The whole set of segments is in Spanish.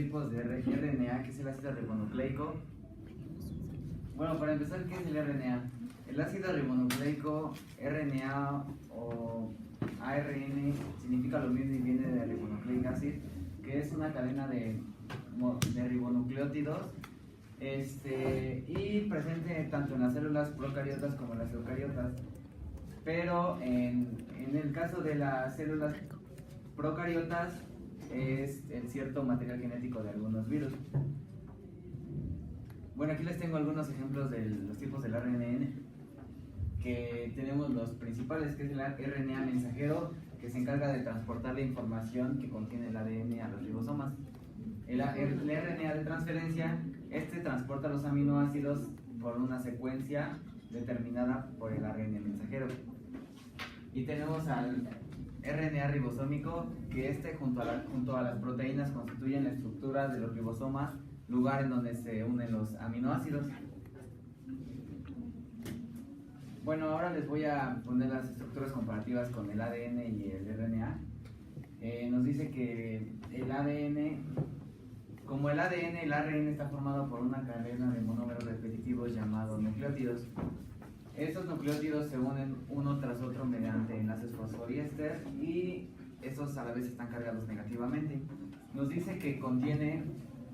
tipos de RNA, que es el ácido ribonucleico. Bueno, para empezar, ¿qué es el RNA? El ácido ribonucleico, RNA o ARN, significa lo mismo y viene de ribonucleic acid, que es una cadena de ribonucleótidos y presente tanto en las células procariotas como en las eucariotas. Pero en el caso de las células procariotas es el cierto material genético de algunos virus. Bueno, aquí les tengo algunos ejemplos de los tipos del RNN, que tenemos los principales, que es el RNA mensajero, que se encarga de transportar la información que contiene el ADN a los ribosomas. El RNA de transferencia, transporta los aminoácidos por una secuencia determinada por el ARN mensajero. Y tenemos al RNA ribosómico, que junto a las proteínas constituyen la estructura de los ribosomas, lugar en donde se unen los aminoácidos. Bueno, ahora les voy a poner las estructuras comparativas con el ADN y el RNA. Nos dice que el ADN, como el ADN, el ARN está formado por una cadena de monómeros repetitivos llamados nucleótidos. Estos nucleótidos se unen uno tras otro mediante enlaces fosfodiéster y estos a la vez están cargados negativamente. Nos dice que contiene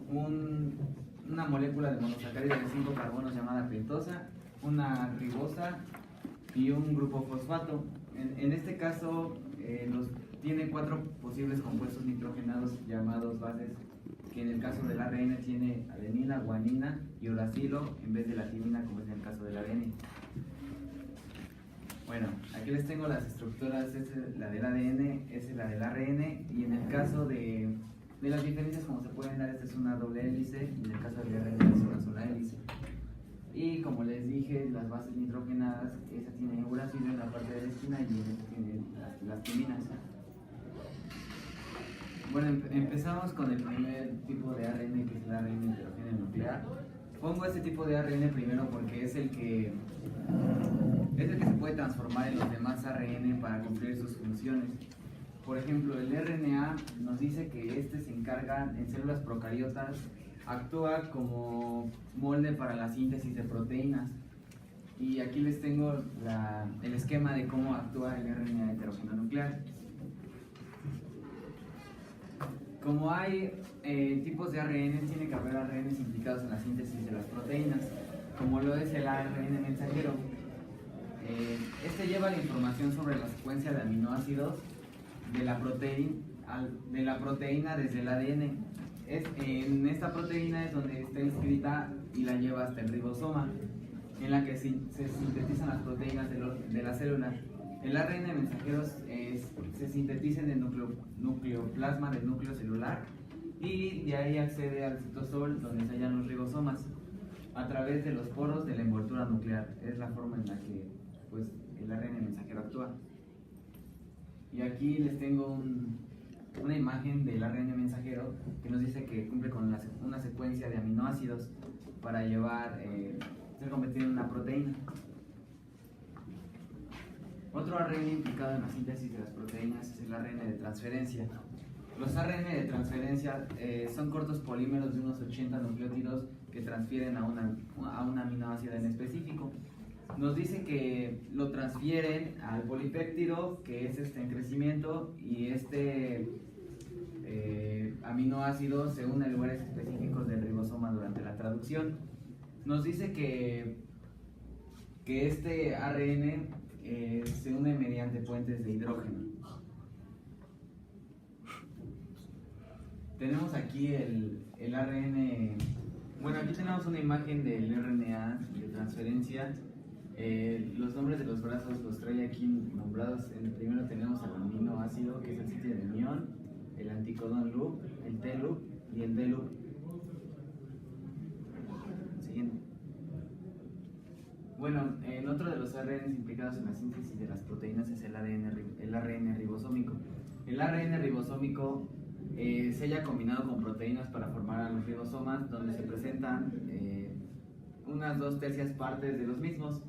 una molécula de monosacárido de 5 carbonos llamada pentosa, una ribosa y un grupo fosfato. En este caso tiene 4 posibles compuestos nitrogenados llamados bases, que en el caso del ARN tiene adenina, guanina y uracilo en vez de la timina, como es en el caso del ADN. Bueno, aquí les tengo las estructuras, la del ADN, esa es la del ARN, y en el caso de las diferencias, como se pueden dar, esta es una doble hélice, y en el caso del ARN es una sola hélice. Y como les dije, las bases nitrogenadas, esa tiene uracilo en la parte de la esquina y esta tiene las timinas. Bueno, empezamos con el primer tipo de ARN, que es el ARN heterogéneo nuclear. Pongo este tipo de ARN primero porque es el que se puede transformar en los demás ARN para cumplir sus funciones. Por ejemplo, el RNA nos dice que se encarga en células procariotas, actúa como molde para la síntesis de proteínas. Y aquí les tengo el esquema de cómo actúa el RNA heterogéneo nuclear. Como hay tipos de ARN, tiene que haber ARNs implicados en la síntesis de las proteínas, como lo es el ARN mensajero. Lleva la información sobre la secuencia de aminoácidos de la proteína desde el ADN. En esta proteína es donde está inscrita y la lleva hasta el ribosoma, en la que se sintetizan las proteínas de la célula. El ARN mensajero se sintetiza en el nucleoplasma del núcleo celular y de ahí accede al citosol, donde se hallan los ribosomas, a través de los poros de la envoltura nuclear. Es la forma en la que el ARN mensajero actúa. Y aquí les tengo una imagen del ARN mensajero que nos dice que cumple con una secuencia de aminoácidos para ser convertido en una proteína. Otro ARN implicado en la síntesis de las proteínas es el ARN de transferencia. Los ARN de transferencia son cortos polímeros de unos 80 nucleótidos que transfieren a un aminoácido en específico. Nos dice que lo transfieren al polipéptido, que es en crecimiento, y aminoácido se une a lugares específicos del ribosoma durante la traducción. Nos dice que este ARN se une mediante puentes de hidrógeno. Tenemos aquí el ARN. Bueno, aquí tenemos una imagen del RNA de transferencia. Los nombres de los brazos los trae aquí nombrados. Primero tenemos el aminoácido, que es el sitio de unión, el anticodón loop, el T-loop y el D-loop. Siguiente. Bueno, el otro de los ARN implicados en la síntesis de las proteínas es el ARN ribosómico. El ARN ribosómico se halla combinado con proteínas para formar a los ribosomas, donde se presentan unas 2/3 partes de los mismos.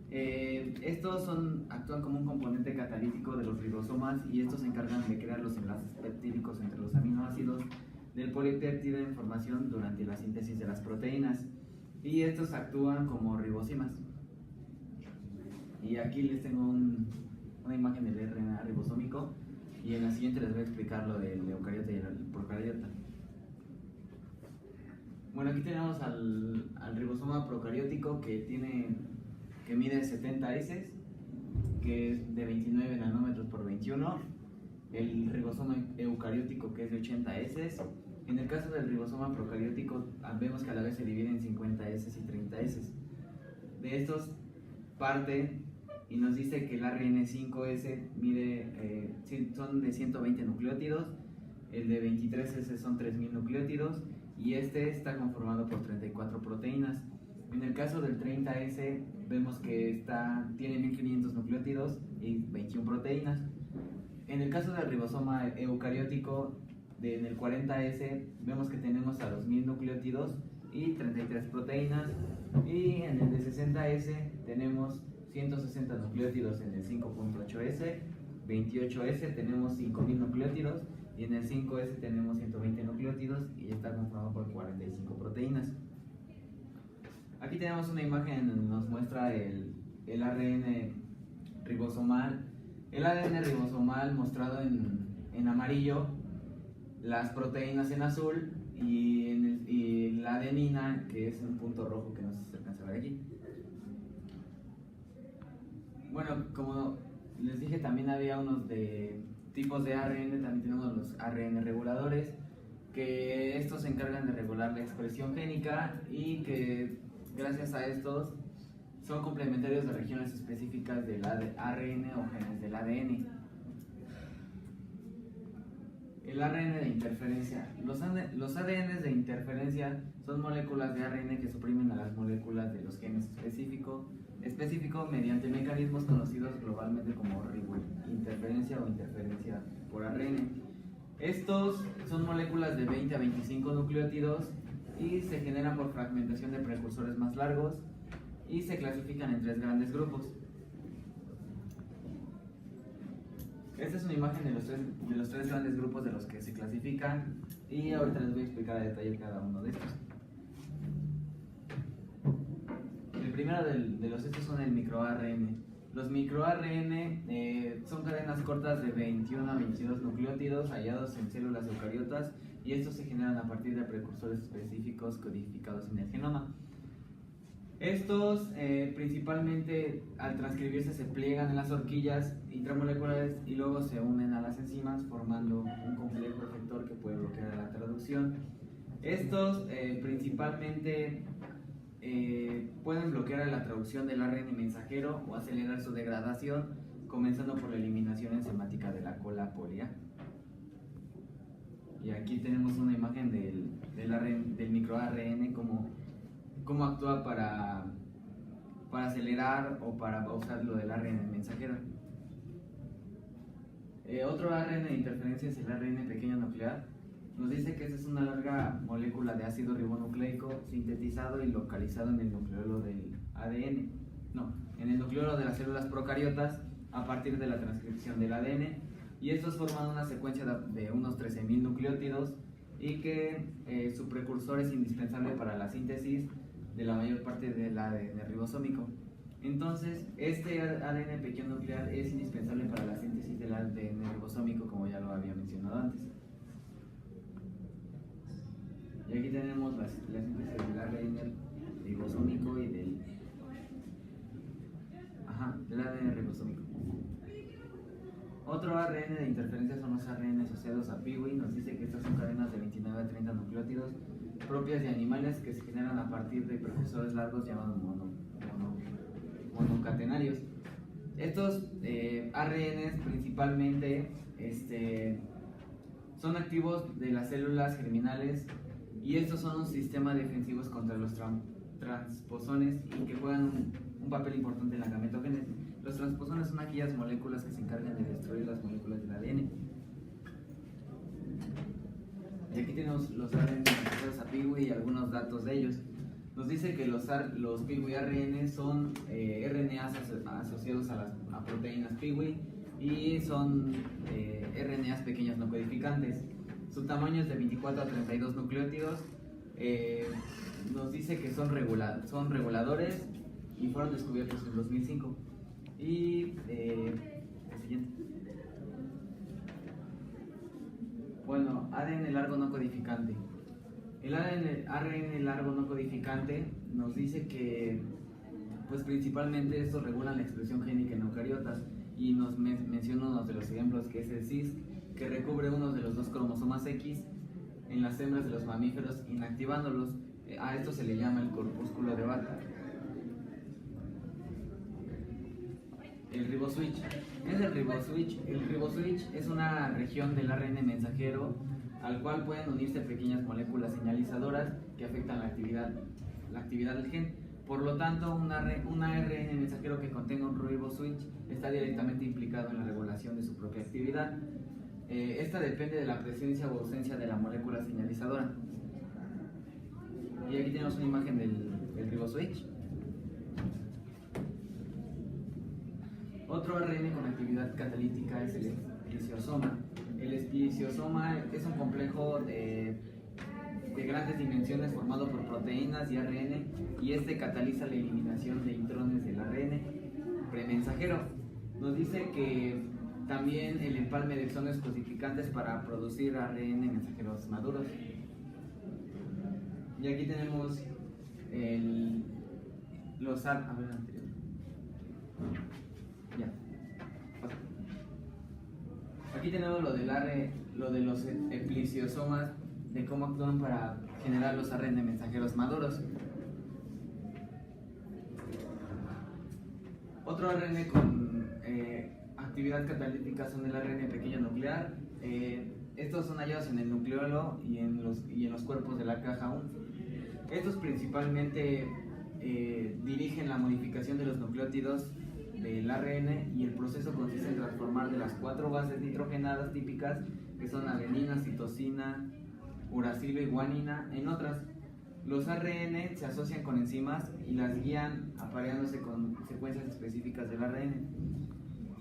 Estos actúan como un componente catalítico de los ribosomas y estos se encargan de crear los enlaces peptídicos entre los aminoácidos del polipéptido en formación durante la síntesis de las proteínas, y estos actúan como ribosimas. Y aquí les tengo una imagen del RNA ribosómico, y en la siguiente les voy a explicar lo del eucariota y el procariota. Bueno, aquí tenemos al ribosoma procariótico que mide 70 S, que es de 29 nanómetros por 21. El ribosoma eucariótico, que es de 80 S. En el caso del ribosoma procariótico, vemos que a la vez se divide en 50 S y 30 S. De estos parte y nos dice que el ARN 5S son de 120 nucleótidos, el de 23S son 3000 nucleótidos, y este está conformado por 34 proteínas. En el caso del 30S vemos que tiene 1500 nucleótidos y 21 proteínas. En el caso del ribosoma eucariótico, en el 40S vemos que tenemos a 2000 nucleótidos y 33 proteínas, y en el de 60S tenemos 160 nucleótidos en el 5.8S, 28S tenemos 5000 nucleótidos, y en el 5S tenemos 120 nucleótidos y está conformado por 45 proteínas. Aquí tenemos una imagen donde nos muestra el ARN ribosomal. El ADN ribosomal mostrado en amarillo, las proteínas en azul y la adenina, que es un punto rojo que no se alcanza a ver aquí. Bueno, como les dije, también había unos de tipos de ARN. También tenemos los ARN reguladores, que estos se encargan de regular la expresión génica y que gracias a estos son complementarios de regiones específicas del ARN o genes del ADN. El ARN de interferencia. Los ADN de interferencia son moléculas de ARN que suprimen a las moléculas de los genes específico mediante mecanismos conocidos globalmente como ribointerferencia o interferencia por ARN. Estos son moléculas de 20 a 25 nucleótidos y se generan por fragmentación de precursores más largos, y se clasifican en 3 grandes grupos. Esta es una imagen de los tres grandes grupos de los que se clasifican, y ahorita les voy a explicar a detalle cada uno de estos. El primero de estos son el microARN. Los microARN son cadenas cortas de 21 a 22 nucleótidos hallados en células eucariotas, y estos se generan a partir de precursores específicos codificados en el genoma. Estos principalmente al transcribirse se pliegan en las horquillas intramoleculares y luego se unen a las enzimas formando un complejo efector que puede bloquear la traducción. Estos principalmente pueden bloquear la traducción del ARN mensajero o acelerar su degradación, comenzando por la eliminación enzimática de la cola polia. Y aquí tenemos una imagen del microARN, cómo actúa para acelerar o para pausar lo del ARN mensajero. Otro ARN de interferencia es el ARN pequeño nuclear. Nos dice que esta es una larga molécula de ácido ribonucleico sintetizado y localizado en el nucleolo del ADN, en el nucleolo de las células procariotas a partir de la transcripción del ADN, y estos forman una secuencia de unos 13.000 nucleótidos, y que su precursor es indispensable para la síntesis de la mayor parte del ADN ribosómico. Entonces, este ADN pequeño nuclear es indispensable para la síntesis del ADN ribosómico, como ya lo había mencionado antes. Y aquí tenemos la síntesis del ADN ribosómico y del ADN ribosómico. Otro ARN de interferencia son los ARN asociados a PIWI. Nos dice que estas son cadenas de 29 a 30 nucleótidos propias de animales que se generan a partir de precursores largos llamados monocatenarios. Estos ARNs principalmente son activos de las células germinales, y estos son un sistema defensivos contra los transposones y que juegan un papel importante en la gametogénesis. Los transposones son aquellas moléculas que se encargan de destruir las moléculas del ADN. Y aquí tenemos los ARN asociados a PIWI y algunos datos de ellos. Nos dice que los PIWI-ARN son RNAs asociados a proteínas PIWI, y son RNAs pequeñas no codificantes. Su tamaño es de 24 a 32 nucleótidos. Nos dice que son reguladores y fueron descubiertos en 2005. Y el siguiente. Bueno, ADN largo no codificante. El ARN largo no codificante nos dice que pues principalmente estos regulan la expresión génica en eucariotas, y nos menciona uno de los ejemplos, que es el cis, que recubre uno de los dos cromosomas X en las hembras de los mamíferos, inactivándolos. A esto se le llama el corpúsculo de Bach. El riboswitch. ¿Qué es el riboswitch? El riboswitch es una región del ARN mensajero al cual pueden unirse pequeñas moléculas señalizadoras que afectan la actividad del gen. Por lo tanto, un ARN mensajero que contenga un riboswitch está directamente implicado en la regulación de su propia actividad. Esta depende de la presencia o ausencia de la molécula señalizadora. Y aquí tenemos una imagen del riboswitch. Otro ARN con actividad catalítica es el espliciosoma. El espliciosoma es un complejo de grandes dimensiones formado por proteínas y ARN, y este cataliza la eliminación de intrones del ARN premensajero. Nos dice que también el empalme de exones codificantes para producir ARN mensajeros maduros. Y aquí tenemos los anterior. Ya. Aquí tenemos lo de los esplisiosomas, de cómo actúan para generar los ARN mensajeros maduros. Otro ARN con actividad catalítica son el ARN pequeño nuclear. Estos son hallados en el nucleolo y en los cuerpos de la caja 1. Estos principalmente dirigen la modificación de los nucleótidos del ARN, y el proceso consiste en transformar de las 4 bases nitrogenadas típicas, que son adenina, citosina, uracilo y guanina, en otras. Los ARN se asocian con enzimas y las guían apareándose con secuencias específicas del ARN,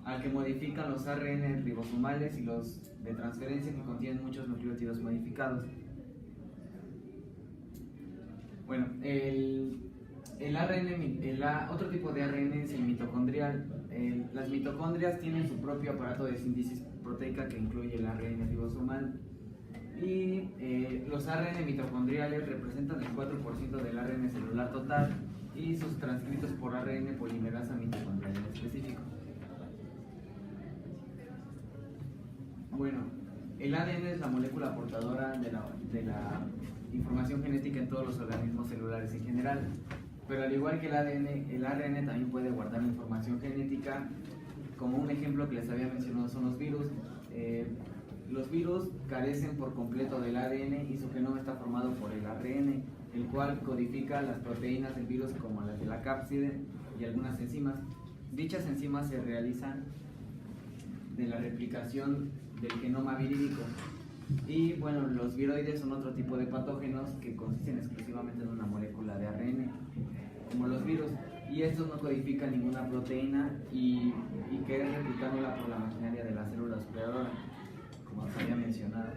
al que modifican los ARN ribosomales y los de transferencia, que contienen muchos nucleótidos modificados. Bueno, otro tipo de ARN es el mitocondrial. Las mitocondrias tienen su propio aparato de síntesis proteica que incluye el ARN ribosomal. Y los ARN mitocondriales representan el 4% del ARN celular total, y sus transcritos por ARN polimerasa mitocondrial en específico. Bueno, el ADN es la molécula portadora de la información genética en todos los organismos celulares en general. Pero al igual que el ARN también puede guardar información genética. Como un ejemplo que les había mencionado son los virus. Los virus carecen por completo del ADN, y su genoma está formado por el ARN, el cual codifica las proteínas del virus, como las de la cápside y algunas enzimas. Dichas enzimas se realizan de la replicación del genoma virídico. Y bueno, los viroides son otro tipo de patógenos que consisten exclusivamente en una molécula de ARN, como los virus, y estos no codifican ninguna proteína y que es replicándola por la maquinaria de la célula superior, como os había mencionado.